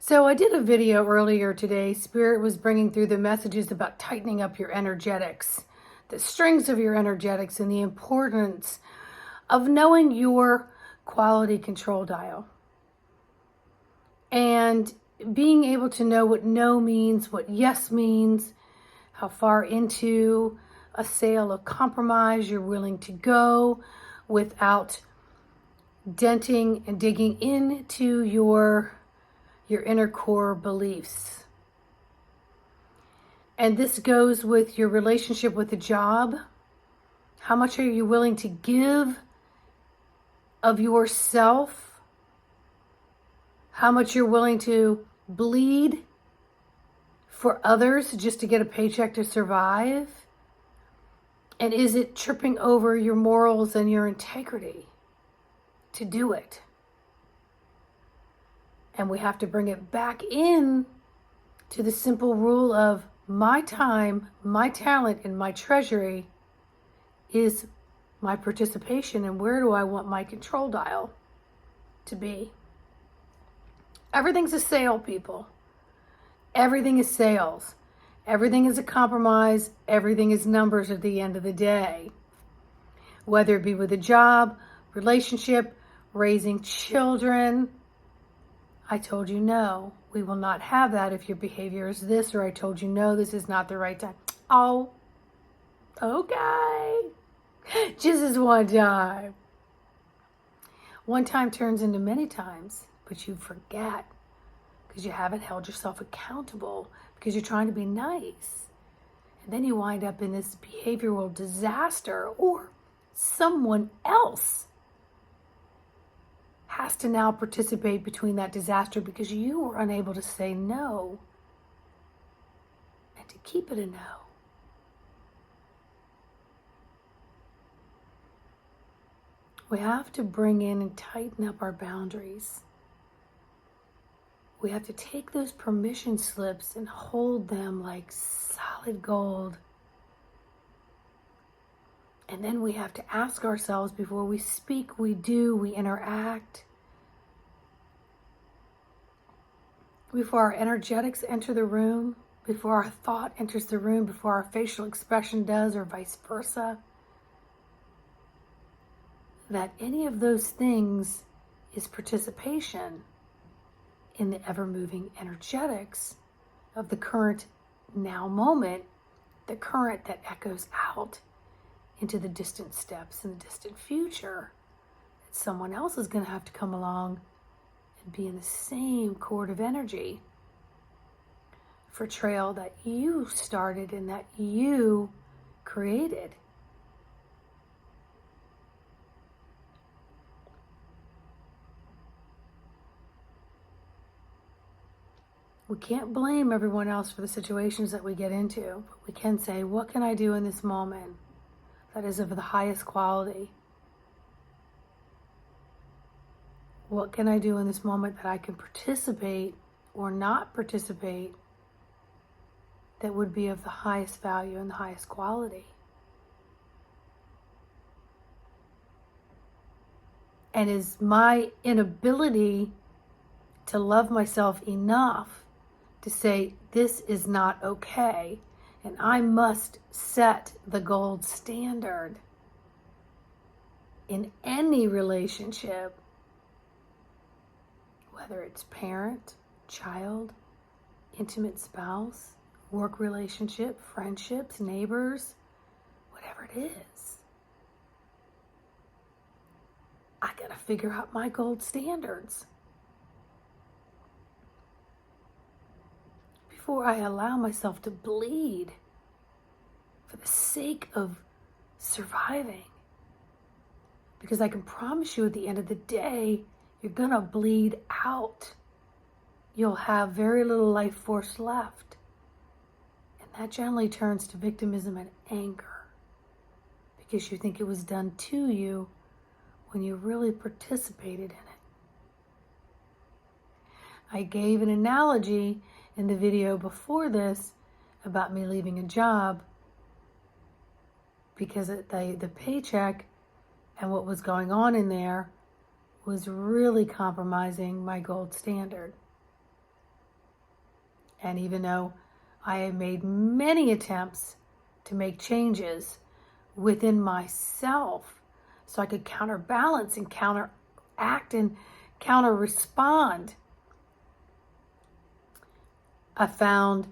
So I did a video earlier today. Spirit was bringing through the messages about tightening up your energetics, the strings of your energetics, and the importance of knowing your quality control dial. And being able to know what no means, what yes means, how far into a sale of compromise you're willing to go without denting and digging into your inner core beliefs. And this goes with your relationship with the job. How much are you willing to give of yourself? How much you're willing to bleed for others just to get a paycheck to survive? And is it tripping over your morals and your integrity to do it? And we have to bring it back in to the simple rule of my time, my talent, and my treasury is my participation. And where do I want my control dial to be? Everything's a sale, people. Everything is sales. Everything is a compromise. Everything is numbers at the end of the day. Whether it be with a job, relationship, raising children. I told you no, we will not have that if your behavior is this, or I told you no, this is not the right time. Oh, okay. Just as one time. One time turns into many times, but you forget because you haven't held yourself accountable because you're trying to be nice. And then you wind up in this behavioral disaster, or someone else has to now participate between that disaster because you were unable to say no and to keep it a no. We have to bring in and tighten up our boundaries. We have to take those permission slips and hold them like solid gold. And then we have to ask ourselves before we speak, we do, we interact. Before our energetics enter the room, before our thought enters the room, before our facial expression does, or vice versa. That any of those things is participation in the ever-moving energetics of the current now moment, the current that echoes out into the distant steps and the distant future, that someone else is going to have to come along and be in the same chord of energy for trail that you started and that you created. We can't blame everyone else for the situations that we get into, but we can say, what can I do in this moment that is of the highest quality? What can I do in this moment that I can participate or not participate that would be of the highest value and the highest quality? And is my inability to love myself enough to say, this is not okay, and I must set the gold standard in any relationship, whether it's parent, child, intimate spouse, work relationship, friendships, neighbors, whatever it is. I gotta figure out my gold standards before I allow myself to bleed for the sake of surviving. Because I can promise you at the end of the day, you're gonna bleed out. You'll have very little life force left. And that generally turns to victimism and anger because you think it was done to you when you really participated in it. I gave an analogy in the video before this about me leaving a job because the paycheck and what was going on in there was really compromising my gold standard. And even though I have made many attempts to make changes within myself so I could counterbalance and counteract and counter respond, I found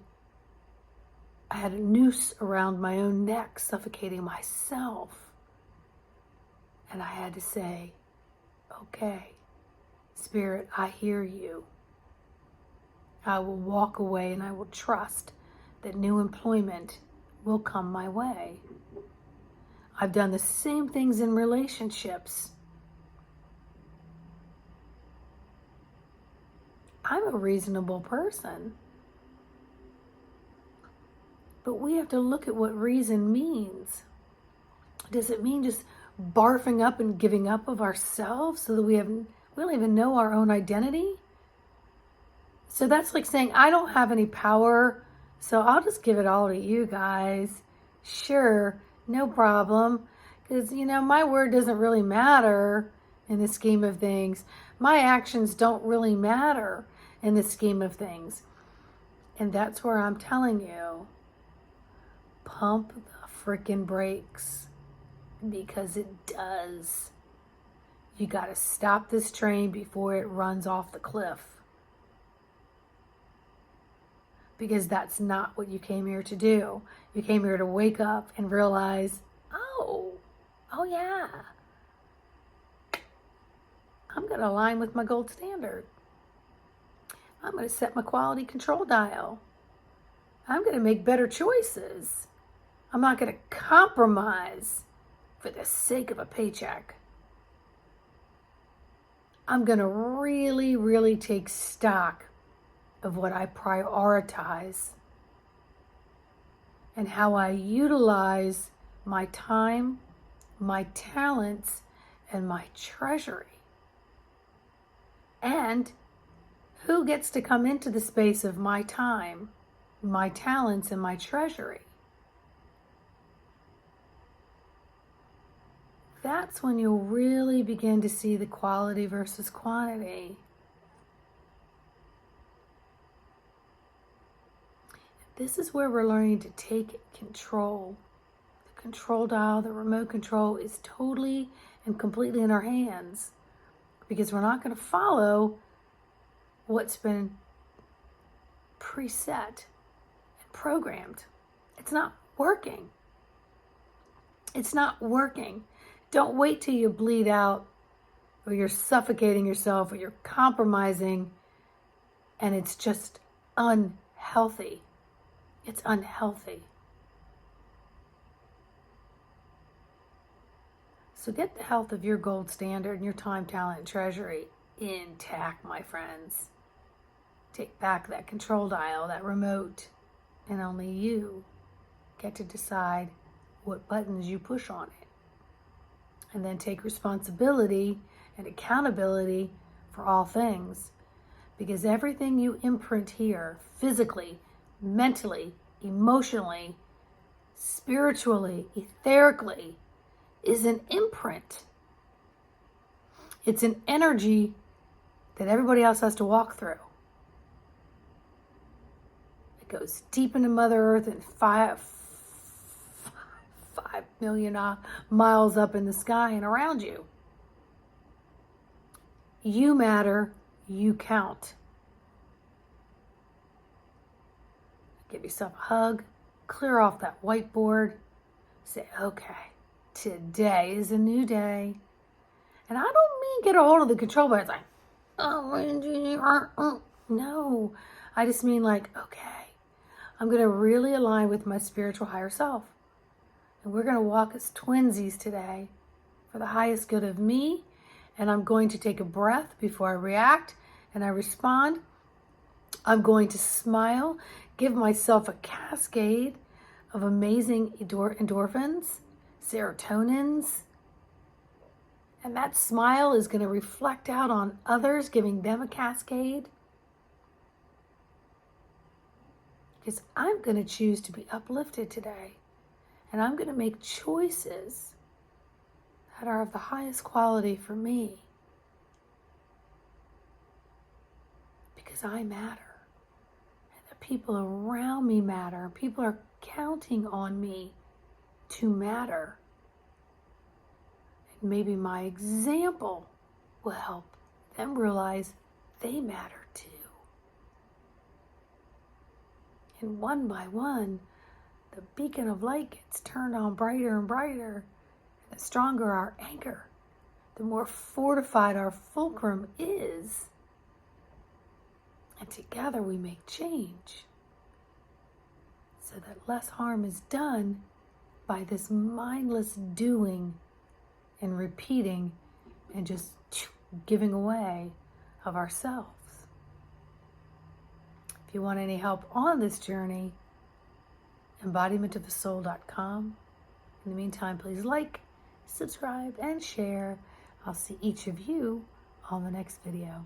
I had a noose around my own neck, suffocating myself. And I had to say, okay, Spirit, I hear you. I will walk away and I will trust that new employment will come my way. I've done the same things in relationships. I'm a reasonable person. But we have to look at what reason means. Does it mean just barfing up and giving up of ourselves so that we don't even know our own identity? So that's like saying, I don't have any power, so I'll just give it all to you guys. Sure, no problem. Because, my word doesn't really matter in the scheme of things. My actions don't really matter in the scheme of things. And that's where I'm telling you, pump the frickin' brakes, because it does. You got to stop this train before it runs off the cliff. Because that's not what you came here to do. You came here to wake up and realize, oh yeah, I'm going to align with my gold standard. I'm going to set my quality control dial. I'm going to make better choices. I'm not going to compromise for the sake of a paycheck. I'm going to really, really take stock of what I prioritize and how I utilize my time, my talents, and my treasury. And who gets to come into the space of my time, my talents, and my treasury? That's when you'll really begin to see the quality versus quantity. This is where we're learning to take control. The control dial, the remote control is totally and completely in our hands, because we're not going to follow what's been preset and programmed. It's not working. It's not working. Don't wait till you bleed out, or you're suffocating yourself, or you're compromising, and it's just unhealthy. It's unhealthy. So get the health of your gold standard and your time, talent, and treasury intact, my friends. Take back that control dial, that remote, and only you get to decide what buttons you push on it. And then take responsibility and accountability for all things. Because everything you imprint here, physically, mentally, emotionally, spiritually, etherically, is an imprint. It's an energy that everybody else has to walk through. It goes deep into Mother Earth and 5 million miles up in the sky and around you. You matter, you count. Give yourself a hug, clear off that whiteboard, say, okay, today is a new day. And I don't mean get a hold of the control button. It's like, no. I just mean like, okay, I'm going to really align with my spiritual higher self. And we're going to walk as twinsies today for the highest good of me. And I'm going to take a breath before I react and I respond. I'm going to smile, give myself a cascade of amazing endorphins, serotonins. And that smile is going to reflect out on others, giving them a cascade. Because I'm going to choose to be uplifted today. And I'm going to make choices that are of the highest quality for me. Because I matter. And the people around me matter. People are counting on me to matter. And maybe my example will help them realize they matter too. And one by one, the beacon of light gets turned on brighter and brighter. And the stronger our anchor, the more fortified our fulcrum is. And together we make change so that less harm is done by this mindless doing and repeating and just giving away of ourselves. If you want any help on this journey, embodimentofthesoul.com. In the meantime, please like, subscribe, and share. I'll see each of you on the next video.